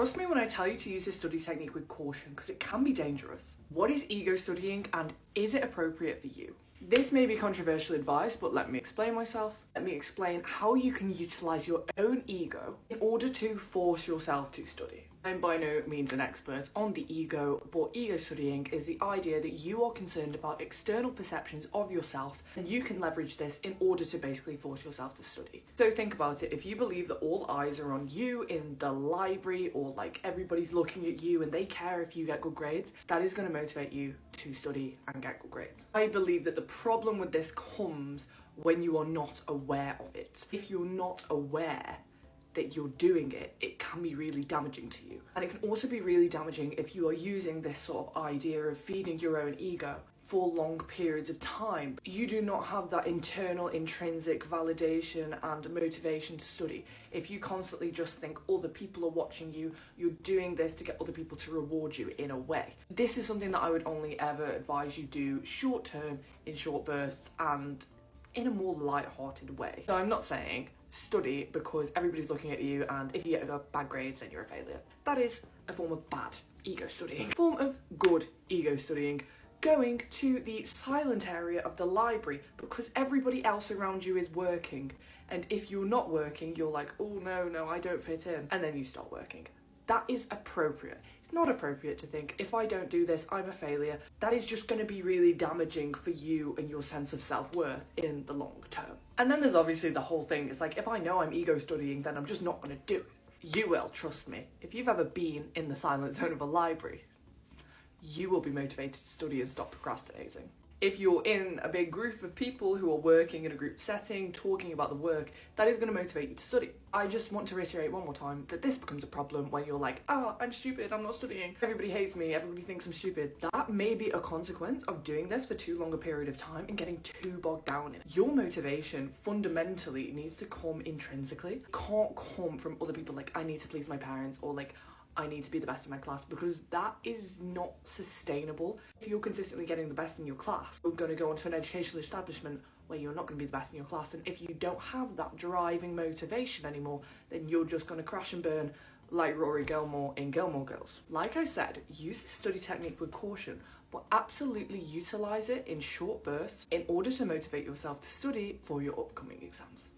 Trust me when I tell you to use this study technique with caution, because it can be dangerous. What is ego studying and is it appropriate for you? This may be controversial advice, but let me explain myself. Let me explain how you can utilize your own ego in order to force yourself to study. I'm by no means an expert on the ego, but ego studying is the idea that you are concerned about external perceptions of yourself and you can leverage this in order to basically force yourself to study. So think about it, if you believe that all eyes are on you in the library or like everybody's looking at you and they care if you get good grades, that is going to motivate you to study and get good grades. I believe that the problem with this comes when you are not aware of it. If you're not aware that you're doing it, it can be really damaging to you. And it can also be really damaging if you are using this sort of idea of feeding your own ego for long periods of time. You do not have that internal intrinsic validation and motivation to study. If you constantly just think other people are watching you, you're doing this to get other people to reward you in a way. This is something that I would only ever advise you do short term, in short bursts, and in a more light-hearted way. So I'm not saying study because everybody's looking at you and if you get bad grades then you're a failure. That is a form of bad ego studying. A form of good ego studying, going to the silent area of the library because everybody else around you is working, and if you're not working you're like, oh no, I don't fit in, and then you start working. That is appropriate. It's not appropriate to think, if I don't do this, I'm a failure. That is just going to be really damaging for you and your sense of self-worth in the long term. And then there's obviously the whole thing. It's like, if I know I'm ego studying, then I'm just not going to do it. You will, trust me. If you've ever been in the silent zone of a library, you will be motivated to study and stop procrastinating. If you're in a big group of people who are working in a group setting, talking about the work, that is going to motivate you to study. I just want to reiterate one more time that this becomes a problem when you're like, I'm stupid, I'm not studying, everybody hates me, everybody thinks I'm stupid. That may be a consequence of doing this for too long a period of time and getting too bogged down in it. Your motivation fundamentally needs to come intrinsically. It can't come from other people like, I need to please my parents, or like, I need to be the best in my class, because that is not sustainable. If you're consistently getting the best in your class, you're going to go onto an educational establishment where you're not going to be the best in your class, and if you don't have that driving motivation anymore, then you're just going to crash and burn like Rory Gilmore in Gilmore Girls. Like I said, use this study technique with caution, but absolutely utilize it in short bursts in order to motivate yourself to study for your upcoming exams.